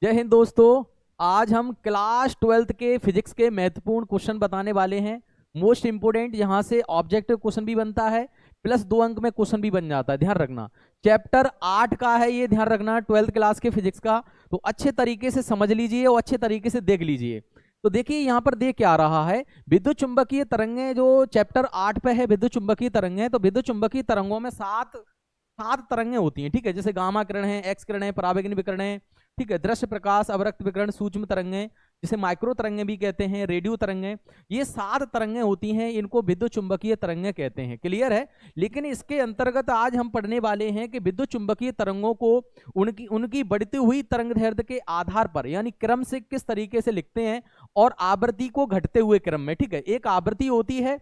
जय हिंद दोस्तों। आज हम क्लास 12th के फिजिक्स के महत्वपूर्ण क्वेश्चन बताने वाले हैं। मोस्ट इंपोर्टेंट, यहाँ से ऑब्जेक्टिव क्वेश्चन भी बनता है प्लस 2 अंक में क्वेश्चन भी बन जाता है, ध्यान रखना। चैप्टर 8 का है ये, ध्यान रखना, 12th क्लास के फिजिक्स का। तो अच्छे तरीके से समझ लीजिए और अच्छे तरीके से देख लीजिए। तो देखिए यहाँ पर देख क्या रहा है, विद्युत चुंबकीय तरंगें जो चैप्टर 8 पे है, विद्युत चुंबकीय तरंगें। तो विद्युत चुंबकीय तरंगों में सात सात तरंगें होती हैं, ठीक है। जैसे गामा किरण है, एक्स किरण है, पराबैंगनी विकिरण है, ठीक है, दृश्य प्रकाश, अवरक्त विकिरण, सूक्ष्म तरंगें, जिसे माइक्रो तरंगें भी कहते हैं, रेडियो तरंगें। ये सात तरंगें होती हैं, इनको विद्युत चुंबकीय तरंगें कहते हैं। क्लियर है। लेकिन इसके अंतर्गत आज हम पढ़ने वाले हैं कि विद्युत चुंबकीय तरंगों को उनकी उनकी बढ़ती हुई तरंग दैर्ध्य के आधार पर, यानी क्रम से किस तरीके से लिखते हैं, और आवृत्ति को घटते हुए क्रम में, ठीक है। एक आवृत्ति होती है,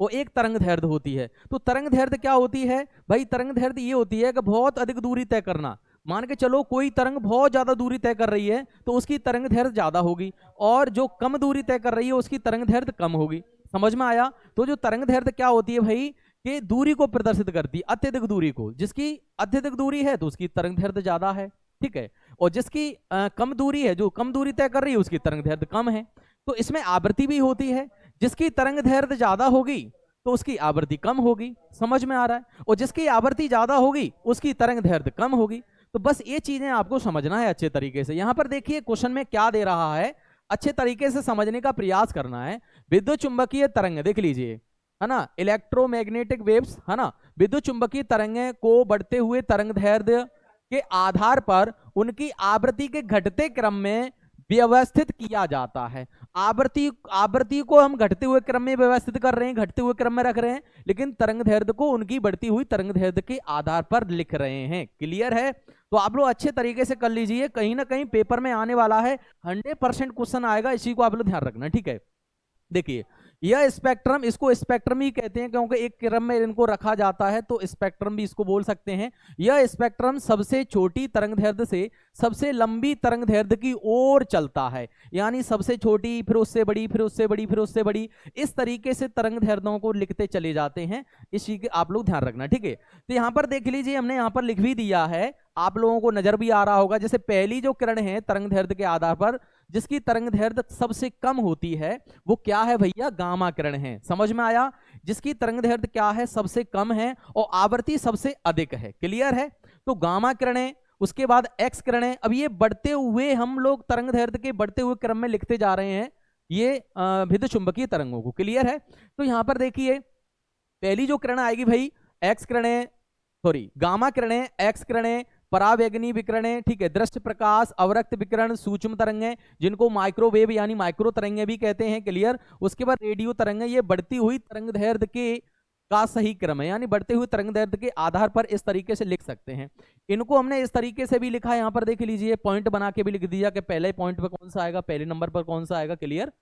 वो एक तरंग दैर्ध्य होती है। तो तरंग दैर्ध्य क्या होती है भाई? तरंग दैर्ध्य ये होती है कि बहुत अधिक दूरी तय करना। मान के चलो कोई तरंग बहुत ज्यादा दूरी तय कर रही है तो उसकी तरंग दैर्ध्य ज्यादा होगी, और जो कम दूरी तय कर रही है उसकी तरंग दैर्ध्य कम होगी। समझ में आया? तो जो तरंग दैर्ध्य क्या होती है भाई, कि दूरी को प्रदर्शित करती है, अत्यधिक दूरी को। जिसकी अत्यधिक दूरी है तो उसकी तरंग दैर्ध्य ज्यादा है, ठीक है। और जिसकी कम दूरी है, जो कम दूरी तय कर रही है, उसकी तरंग दैर्ध्य कम है। तो इसमें आवृत्ति भी होती है, जिसकी तरंग दैर्ध्य ज्यादा होगी तो उसकी आवृत्ति कम होगी। समझ में आ रहा है? और जिसकी आवृत्ति ज्यादा होगी उसकी तरंग दैर्ध्य कम होगी। तो बस ये चीजें आपको समझना है अच्छे तरीके से। यहां पर देखिए क्वेश्चन में क्या दे रहा है, अच्छे तरीके से समझने का प्रयास करना है। विद्युत चुंबकीय तरंग देख लीजिए, है ना, इलेक्ट्रोमैग्नेटिक वेव्स, है ना। विद्युत चुंबकीय तरंगें को बढ़ते हुए तरंग दैर्ध्य के आधार पर उनकी आवृत्ति के घटते क्रम में व्यवस्थित किया जाता है। आवृत्ति आवृत्ति को हम घटते हुए क्रम में व्यवस्थित कर रहे हैं, घटते हुए क्रम में रख रहे हैं, लेकिन तरंग दैर्ध्य को उनकी बढ़ती हुई तरंग दैर्ध्य के आधार पर लिख रहे हैं। क्लियर है? तो आप लोग अच्छे तरीके से कर लीजिए, कहीं ना कहीं पेपर में आने वाला है, 100% क्वेश्चन आएगा, इसी को आप लोग ध्यान रखना, ठीक है। देखिए, यह स्पेक्ट्रम, इसको स्पेक्ट्रम ही कहते हैं क्योंकि एक क्रम में इनको रखा जाता है, तो स्पेक्ट्रम भी इसको बोल सकते हैं। यह स्पेक्ट्रम सबसे छोटी तरंग दैर्ध्य से सबसे लंबी तरंग दैर्ध्य की ओर चलता है, यानी सबसे छोटी, फिर उससे बड़ी, फिर उससे बड़ी, फिर उससे बड़ी, इस तरीके से तरंग दैर्ध्यों को लिखते चले जाते हैं। इस चीज के आप लोग ध्यान रखना, ठीक है। तो यहां पर देख लीजिए, हमने यहां पर लिख भी दिया है, आप लोगों को नजर भी आ रहा होगा। जैसे पहली जो किरण है तरंग दैर्ध्य के आधार पर जिसकी तरंग दैर्ध्य सबसे कम होती है, वो क्या है भैया? गामा किरण है। समझ में आया? जिसकी तरंग दैर्ध्य क्या है? सबसे कम है, और आवृत्ति सबसे अधिक है। क्लियर है? तो गामा किरणें, उसके बाद एक्स किरणें। अब ये बढ़ते हुए हम लोग तरंग दैर्ध्य के बढ़ते हुए क्रम में लिखते जा रहे हैं ये विद्युत चुंबकीय तरंगों को। क्लियर है? तो यहां पर देखिए, पहली जो किरण आएगी भाई, एक्स किरणें, सॉरी गामा किरणें, एक्स किरणें, परावैंगनी विकिरणें, ठीक है, दृश्य प्रकाश, अवरक्त विकिरण, सूक्ष्म तरंगें, जिनको माइक्रोवेव यानी माइक्रो तरंगें भी कहते हैं। क्लियर? उसके बाद रेडियो तरंगें। ये बढ़ती हुई तरंग दैर्ध्य के का सही क्रम है, यानी बढ़ते हुए तरंग दैर्ध्य के आधार पर इस तरीके से लिख सकते हैं। इनको हमने इस तरीके से भी लिखा है, यहां पर देख लीजिए, पॉइंट बना के भी लिख दिया कि पहले पॉइंट पर कौन सा आएगा, पहले नंबर पर कौन सा आएगा। क्लियर?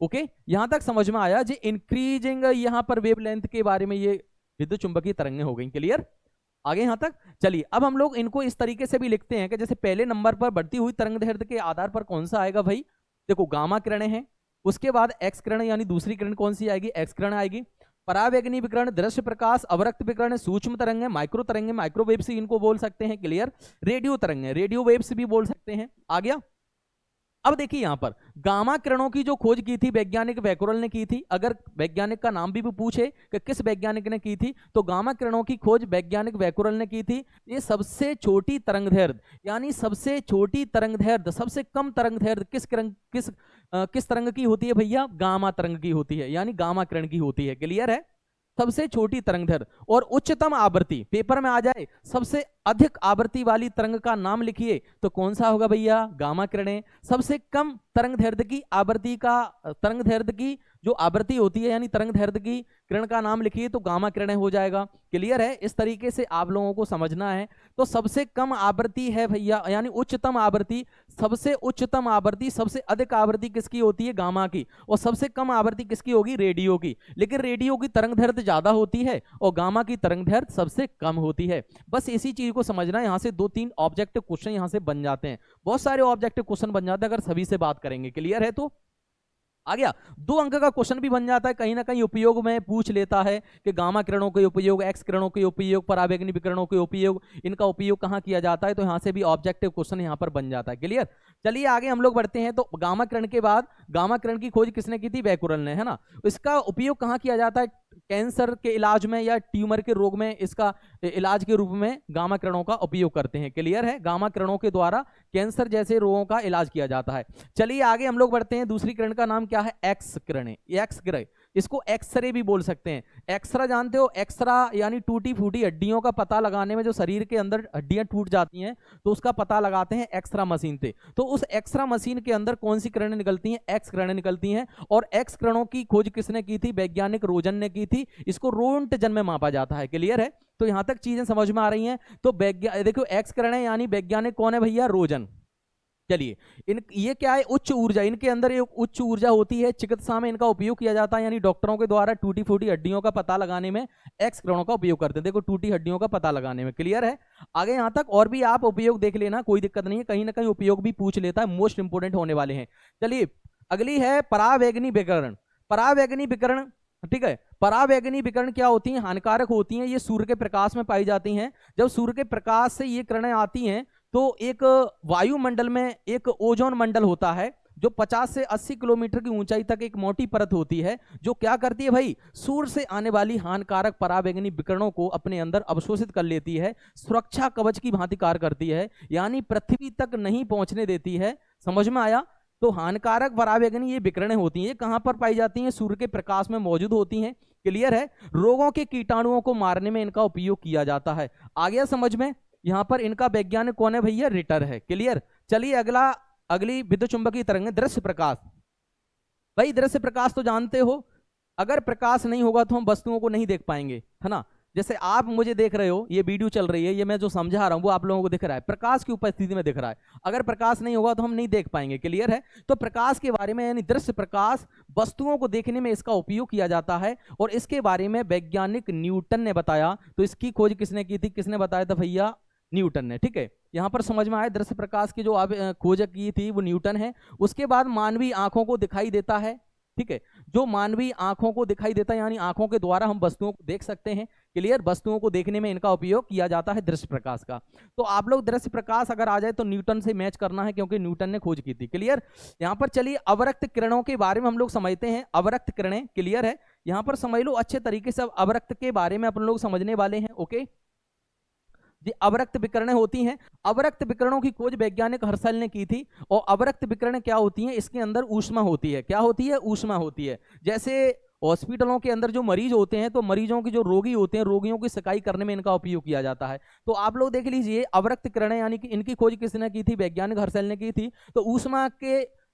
ओके, यहां तक समझ में आया जी? इंक्रीजिंग यहां पर वेवलेंथ के बारे में ये विद्युत चुंबकीय तरंगें हो गई। क्लियर? आगे यहां तक चलिए। अब हम लोग इनको इस तरीके से भी लिखते हैं कि जैसे पहले नंबर पर बढ़ती हुई तरंग दैर्ध्य के आधार पर कौन सा आएगा भाई? देखो, गामा किरणें हैं, उसके बाद एक्स किरण यानी दूसरी किरण कौन सी आएगी? एक्स किरण आएगी। परावैंगनी विकिरण, दृश्य प्रकाश, अवरक्त विकिरण, सूक्ष्म तरंगें, माइक्रो तरंगें, माइक्रोवेव्स इनको बोल सकते हैं। क्लियर? रेडियो तरंगें, रेडियो वेव्स भी बोल सकते हैं। आ गया? अब देखिए यहां पर गामा किरणों की जो खोज की थी वैज्ञानिक वैकोरल ने की थी। अगर वैज्ञानिक का नाम भी पूछे कि किस वैज्ञानिक ने की थी, तो गामा किरणों की खोज वैज्ञानिक वैकोरल ने की थी। ये सबसे छोटी तरंग दैर्ध्य, यानी सबसे छोटी तरंग दैर्ध्य, सबसे कम तरंग दैर्ध्य किस तरंग की होती है भैया? गामा तरंग की होती है, यानी गामा किरण की होती है। क्लियर है? सबसे छोटी तरंग दैर्ध्य। और उच्चतम आवृत्ति, पेपर में आ जाए सबसे अधिक आवृत्ति वाली तरंग का नाम लिखिए, तो कौन सा होगा भैया? गामा किरणें। सबसे कम तरंग दैर्ध्य की आवृत्ति का, तरंग दैर्ध्य की जो आवृत्ति होती है यानी तरंग दैर्ध्य की किरण का नाम लिखिए, तो गामा किरणें हो जाएगा। क्लियर है? इस तरीके से आप लोगों को समझना है। तो सबसे कम आवृत्ति है भैया, यानी उच्चतम आवृत्ति, सबसे उच्चतम आवृत्ति, सबसे अधिक आवृत्ति किसकी होती है? गामा की। और सबसे कम आवृत्ति किसकी होगी? रेडियो की। लेकिन रेडियो की तरंग दैर्ध्य ज्यादा होती है और गामा की तरंग दैर्ध्य सबसे कम होती है। बस इसी चीज को समझना है। यहां से 2-3 ऑब्जेक्टिव क्वेश्चन यहां से बन जाते हैं, बहुत सारे ऑब्जेक्टिव क्वेश्चन बन जाते हैं अगर सभी से बात करेंगे। क्लियर है? तो आ गया। 2 अंक का क्वेश्चन भी बन जाता है, कहीं ना कहीं उपयोग में पूछ लेता है कि गामा किरणों के उपयोग, एक्स किरणों के उपयोग, पराबैंगनी विकिरणों के उपयोग, इनका उपयोग कहाँ किया जाता है, तो यहाँ से भी ऑब्जेक्टिव क्वेश्चन यहाँ पर बन जाता है। क्लियर। चलिए आगे हम लोग बढ़ते हैं। तो गामा किरण के बाद, गामा किरण की खोज किसने की थी? बैकुरल ने, है ना। इसका उपयोग कहाँ किया जाता है? कैंसर के इलाज में या ट्यूमर के रोग में इसका इलाज के रूप में गामा किरणों का उपयोग करते हैं। क्लियर है। गामा किरणों के द्वारा कैंसर जैसे रोगों का इलाज किया जाता है। चलिए आगे हम लोग बढ़ते हैं। दूसरी किरण का नाम क्या है? एक्स किरणें। एक्स किरण, इसको एक्सरे भी बोल सकते हैं। एक्सरा जानते हो? एक्सरा यानी टूटी फूटी हड्डियों का पता लगाने में, जो शरीर के अंदर हड्डियां टूट जाती हैं तो उसका पता लगाते हैं एक्सरा मशीन से। तो उस एक्सरा मशीन के अंदर कौन सी किरणें निकलती हैं? एक्स किरणें निकलती हैं। और एक्स किरणों की खोज किसने की थी? वैज्ञानिक रोजन ने की थी। इसको रोंटजन में मापा जाता है। क्लियर है। तो यहां तक चीजें समझ में आ रही हैं। तो देखो एक्स किरणें यानी वैज्ञानिक कौन है भैया? रोजन। चलिए ये क्या है? उच्च ऊर्जा, इनके अंदर एक उच्च ऊर्जा होती है। चिकित्सा में इनका उपयोग किया जाता है, यानी डॉक्टरों के द्वारा टूटी फूटी हड्डियों का पता लगाने में एक्स किरणों का उपयोग करते हैं। देखो टूटी हड्डियों का पता लगाने में। क्लियर है। आगे यहां तक और भी आप उपयोग देख लेना, कोई दिक्कत नहीं है, कहीं ना कहीं उपयोग भी पूछ लेता है, मोस्ट इंपोर्टेंट होने वाले हैं। चलिए अगली है परावैंगनी विकिरण। परावैंगनी विकिरण, ठीक है। परावैंगनी विकिरण क्या होती हैं? हानिकारक होती हैं। ये सूर्य के प्रकाश में पाई जाती हैं। जब सूर्य के प्रकाश से ये किरणें आती हैं तो एक वायुमंडल में एक ओजोन मंडल होता है, जो 50 से 80 किलोमीटर की ऊंचाई तक एक मोटी परत होती है, जो क्या करती है भाई? सूर्य से आने वाली हानिकारक परावैंगनी विकिरणों को अपने अंदर अवशोषित कर लेती है, सुरक्षा कवच की भांति कार्य करती है, यानी पृथ्वी तक नहीं पहुंचने देती है। समझ में आया। तो हानिकारक परावैंगनी ये विकिरणें होती हैं, ये कहां पर पाई जाती हैं? सूर्य के प्रकाश में मौजूद होती हैं। क्लियर है। रोगों के कीटाणुओं को मारने में इनका उपयोग किया जाता है। आ गया समझ में। यहां पर इनका वैज्ञानिक कौन है भैया? रिटर है। क्लियर। चलिए अगली विद्युत चुंबकीय तरंग, दृश्य प्रकाश। भाई दृश्य प्रकाश तो जानते हो, अगर प्रकाश नहीं होगा तो हम वस्तुओं को नहीं देख पाएंगे, है ना। जैसे आप मुझे देख रहे हो, ये वीडियो चल रही है, ये मैं जो समझा रहा हूं वो आप लोगों को दिख रहा है, प्रकाश की उपस्थिति में दिख रहा है। अगर प्रकाश नहीं होगा तो हम नहीं देख पाएंगे। क्लियर है। तो प्रकाश के बारे में, यानी दृश्य प्रकाश, वस्तुओं को देखने में इसका उपयोग किया जाता है, और इसके बारे में वैज्ञानिक न्यूटन ने बताया। तो इसकी खोज किसने की थी? किसने बताया था भैया? न्यूटन ने। ठीक है। यहां पर समझ में आया, दृश्य प्रकाश की जो खोज की थी वो न्यूटन है। उसके बाद मानवीय आंखों को दिखाई देता है। ठीक है। जो मानवीय आंखों को दिखाई देता है, यानी आंखों के द्वारा हम वस्तुओं को देख सकते हैं। क्लियर। वस्तुओं को देखने में इनका उपयोग किया जाता है दृश्य प्रकाश का। तो आप लोग दृश्य प्रकाश अगर आ जाए तो न्यूटन से मैच करना है, क्योंकि न्यूटन ने खोज की थी। क्लियर। यहां पर चलिए अवरक्त किरणों के बारे में हम लोग समझते हैं। अवरक्त किरणें, क्लियर है, यहां पर समझ लो अच्छे तरीके से। अवरक्त के बारे में अपन लोग समझने वाले हैं। ओके। अवरक्त विकिरणें होती हैं। अवरक्त विकिरणों की खोज वैज्ञानिक हर्शल ने की थी। और अवरक्त विकिरणें क्या होती हैं? इसके अंदर ऊष्मा होती है। क्या होती है? ऊष्मा होती है। जैसे हॉस्पिटलों के अंदर जो मरीज होते हैं, तो मरीजों के जो रोगी होते हैं, रोगियों की सगाई करने में इनका उपयोग किया जाता है। तो आप लोग देख लीजिए, अवरक्त किरणें यानी कि इनकी खोज किसने की थी? वैज्ञानिक हर्शल ने की थी। तो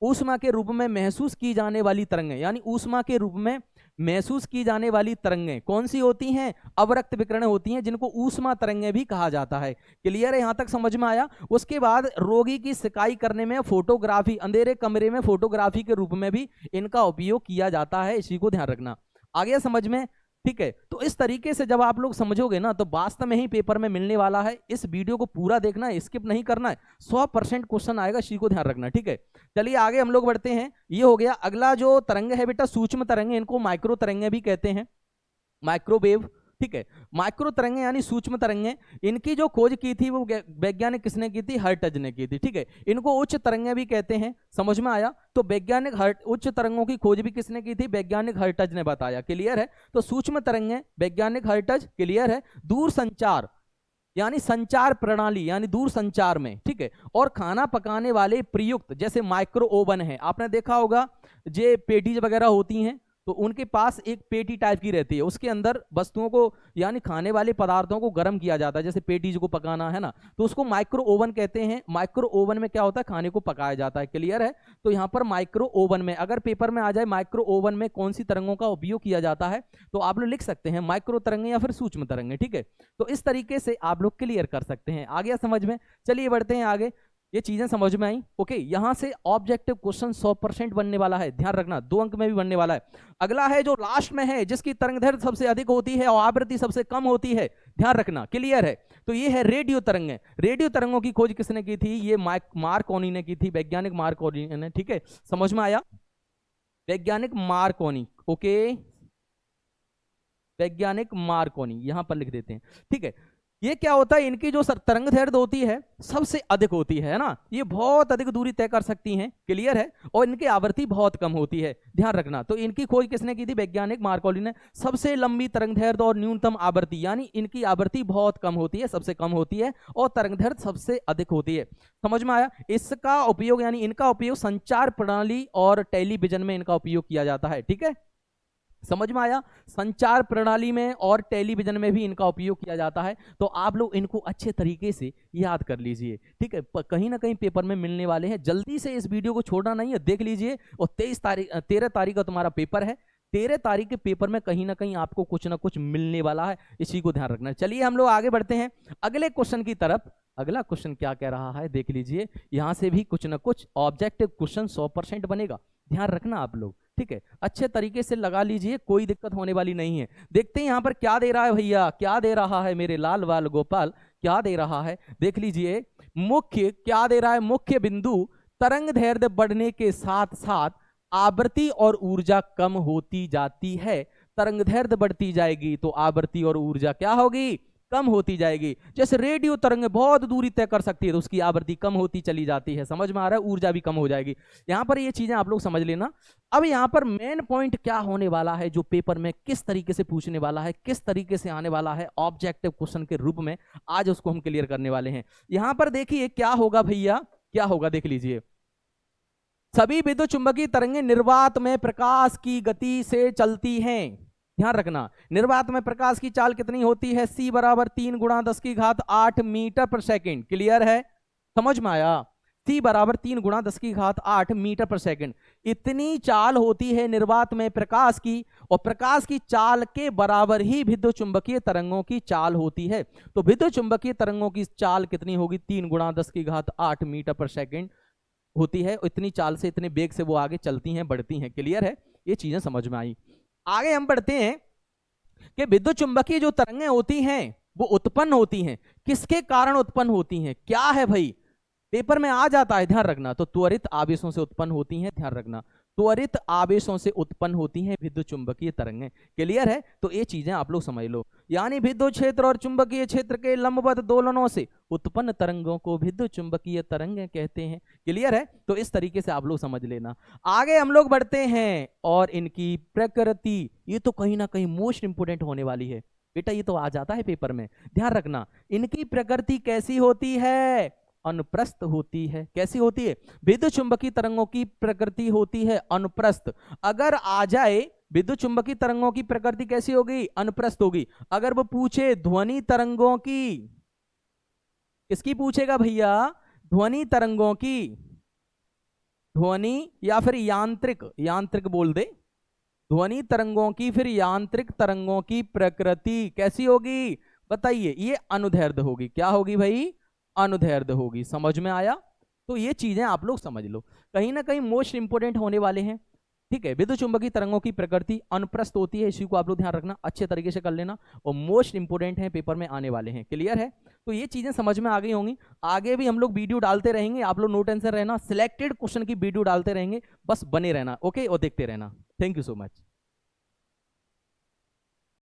ऊष्मा के रूप में महसूस की जाने वाली तरंगें, यानी ऊष्मा के रूप में महसूस की जाने वाली तरंगें कौन सी होती हैं? अवरक्त विकिरण होती हैं, जिनको ऊष्मा तरंगें भी कहा जाता है। क्लियर है। यहां तक समझ में आया। उसके बाद रोगी की सिकाई करने में फोटोग्राफी, अंधेरे कमरे में फोटोग्राफी के रूप में भी इनका उपयोग किया जाता है। इसी को ध्यान रखना। आ गया समझ में। ठीक है। तो इस तरीके से जब आप लोग समझोगे ना, तो वास्तव में ही पेपर में मिलने वाला है। इस वीडियो को पूरा देखना है, स्किप नहीं करना है। 100% क्वेश्चन आएगा, इसी को ध्यान रखना। ठीक है। चलिए आगे हम लोग बढ़ते हैं। ये हो गया। अगला जो तरंग है बेटा, सूक्ष्म तरंगे, इनको माइक्रो तरंगे भी कहते हैं, माइक्रोवेव। ठीक है। माइक्रो तरंगे यानी सूक्ष्म तरंगे, इनकी जो खोज की थी वो वैज्ञानिक किसने की थी? हर्टज ने की थी। ठीक है। इनको उच्च तरंगे भी कहते हैं। समझ में आया। तो वैज्ञानिक उच्च तरंगों की खोज भी किसने की थी? वैज्ञानिक हर्टज ने बताया। क्लियर है। तो सूक्ष्म तरंगे वैज्ञानिक हर्टज। क्लियर है। दूर संचार यानी संचार प्रणाली, यानी दूर संचार में। ठीक है। और खाना पकाने वाले प्रयुक्त, जैसे माइक्रो ओवन है, आपने देखा होगा, जे पेटीज वगैरह होती हैं, तो उनके पास एक पेटी टाइप की रहती है, उसके अंदर वस्तुओं को, यानी खाने वाले पदार्थों को गर्म किया जाता है, जैसे पेटीज को पकाना है ना, तो उसको माइक्रो ओवन कहते हैं। माइक्रो ओवन में क्या होता है? खाने को पकाया जाता है। क्लियर है। तो यहाँ पर माइक्रो ओवन में, अगर पेपर में आ जाए माइक्रो ओवन में कौन सी तरंगों का उपयोग किया जाता है, तो आप लोग लिख सकते हैं माइक्रो तरंगे या फिर सूक्ष्म तरंगे। ठीक है। तो इस तरीके से आप लोग क्लियर कर सकते हैं। आ गया समझ में। चलिए बढ़ते हैं आगे। ये चीजें समझ में आई। ओके। यहां से ऑब्जेक्टिव क्वेश्चन 100% बनने वाला है, ध्यान रखना, 2 अंक में भी बनने वाला है। अगला है जो लास्ट में है, जिसकी तरंगदैर्घ्य सबसे अधिक होती है और आवृत्ति सबसे कम होती है, ध्यान रखना। क्लियर है। तो ये है रेडियो तरंगें। रेडियो तरंगों की खोज किसने की थी? ये मार्कोनी ने की थी, वैज्ञानिक मार्कोनी ने। ठीक है। समझ में आया। वैज्ञानिक मार्कोनी, ओके, वैज्ञानिक मार्कोनी यहां पर लिख देते हैं, ठीक है। ये क्या होता है, इनकी जो तरंग दैर्ध्य होती है सबसे अधिक होती है ना, ये बहुत अधिक दूरी तय कर सकती हैं, क्लियर है, और इनकी आवृत्ति बहुत कम होती है, ध्यान रखना। तो इनकी खोज किसने की थी, वैज्ञानिक मार्कोनी ने। सबसे लंबी तरंग दैर्ध्य और न्यूनतम आवृत्ति, यानी इनकी आवृत्ति बहुत कम होती है, सबसे कम होती है, और तरंग दैर्ध्य सबसे अधिक होती है। समझ में आया। इसका उपयोग यानी इनका उपयोग संचार प्रणाली और टेलीविजन में इनका उपयोग किया जाता है, ठीक है, समझ में आया। संचार प्रणाली में और टेलीविजन में भी इनका उपयोग किया जाता है, तो आप लोग इनको अच्छे तरीके से याद कर लीजिए, ठीक है। कहीं ना कहीं पेपर में मिलने वाले हैं, जल्दी से इस वीडियो को छोड़ना नहीं है, देख लीजिए। और 13 तारीख का तुम्हारा पेपर है, 13 तारीख के पेपर में कहीं ना कहीं आपको कुछ ना कुछ मिलने वाला है, इसी को ध्यान रखना। चलिए हम लोग आगे बढ़ते हैं अगले क्वेश्चन की तरफ। अगला क्वेश्चन क्या कह रहा है देख लीजिए, यहां से भी कुछ ना कुछ ऑब्जेक्टिव क्वेश्चन 100% बनेगा, ध्यान रखना आप लोग, ठीक है। अच्छे तरीके से लगा लीजिए, कोई दिक्कत होने वाली नहीं है। देखते हैं यहां पर क्या दे रहा है भैया, क्या दे रहा है मेरे लाल वाल गोपाल, क्या दे रहा है देख लीजिए। मुख्य क्या दे रहा है, मुख्य बिंदु तरंग दैर्ध्य बढ़ने के साथ साथ आवृत्ति और ऊर्जा कम होती जाती है। तरंग दैर्ध्य बढ़ती जाएगी तो आवृत्ति और ऊर्जा क्या होगी, कम होती जाएगी। जैसे रेडियो तरंग बहुत दूरी तय कर सकती है तो उसकी आवृत्ति कम होती चली जाती है, समझ में आ रहा है, ऊर्जा भी कम हो जाएगी। यहां पर ये चीजें आप लोग समझ लेना। अब यहां पर मेन पॉइंट क्या होने वाला है, जो पेपर में किस तरीके से पूछने वाला है, किस तरीके से आने वाला है ऑब्जेक्टिव क्वेश्चन के रूप में, आज उसको हम क्लियर करने वाले हैं। यहां पर देखिए क्या होगा भैया, क्या होगा देख लीजिए। सभी विद्युत चुंबकीय तरंगें निर्वात में प्रकाश की गति से चलती हैं, ध्यान रखना। निर्वात में प्रकाश की चाल कितनी होती है, c बराबर 3 × 10⁸ मीटर पर सेकंड, क्लियर है, समझ में आया। c बराबर 3 × 10⁸ मीटर पर सेकंड, इतनी चाल होती है निर्वात में प्रकाश की, और प्रकाश की चाल के बराबर ही विद्युत चुंबकीय तरंगों की चाल होती है। तो विद्युत चुंबकीय तरंगों की चाल कितनी होगी, 3 × 10⁸ मीटर पर सेकंड होती है। इतनी चाल से, इतने वेग से वो आगे चलती हैं, बढ़ती हैं, क्लियर है, ये चीजें समझ में आई। आगे हम बढ़ते हैं कि विद्युत चुंबकीय जो तरंगें होती हैं वो उत्पन्न होती हैं, किसके कारण उत्पन्न होती हैं, क्या है भाई, पेपर में आ जाता है, ध्यान रखना। तो त्वरित आवेशों से उत्पन्न होती हैं, ध्यान रखना, त्वरित आवेशों से उत्पन्न होती हैं विद्युत चुंबकीय तरंगें, क्लियर है। तो ये चीजें आप लोग समझ लो, यानी विद्युत क्षेत्र और चुंबकीय क्षेत्र के लंबवत दोलनों से उत्पन्न तरंगों को विद्युत चुंबकीय तरंगें कहते हैं, क्लियर है। तो इस तरीके से आप लोग समझ लेना। आगे हम लोग बढ़ते हैं, और इनकी प्रकृति, ये तो कहीं ना कहीं मोस्ट इंपोर्टेंट होने वाली है बेटा, ये तो आ जाता है पेपर में, ध्यान रखना। इनकी प्रकृति कैसी होती है, अनुप्रस्थ होती है। कैसी होती है, विद्युत चुंबकीय तरंगों की प्रकृति होती है अनुप्रस्थ। अगर आ जाए विद्युत चुंबकीय तरंगों की प्रकृति कैसी होगी, अनुप्रस्थ होगी। अगर वो पूछे ध्वनि तरंगों की, किसकी पूछेगा भैया, ध्वनि तरंगों की, ध्वनि या फिर यांत्रिक, यांत्रिक बोल दे, ध्वनि तरंगों की फिर यांत्रिक तरंगों की प्रकृति कैसी होगी बताइए, ये अनुदैर्ध्य होगी। क्या होगी भाई, अनुदैर्ध्य होगी, समझ में आया। तो ये चीजें आप लोग समझ लो, कहीं ना कहीं मोस्ट इंपोर्टेंट होने वाले हैं, ठीक है। विद्युत चुंबकीय तरंगों की प्रकृति अनुप्रस्थ होती है, इसी को आप लोग ध्यान रखना, अच्छे तरीके से कर लेना, और मोस्ट इंपोर्टेंट है, पेपर में आने वाले हैं, क्लियर है। तो ये चीजें समझ में आ गई होंगी। आगे भी हम लोग वीडियो डालते रहेंगे, आप लोग नो टेंशन रहना, सिलेक्टेड क्वेश्चन की वीडियो डालते रहेंगे, बस बने रहना, ओके, और देखते रहना। Thank you so much.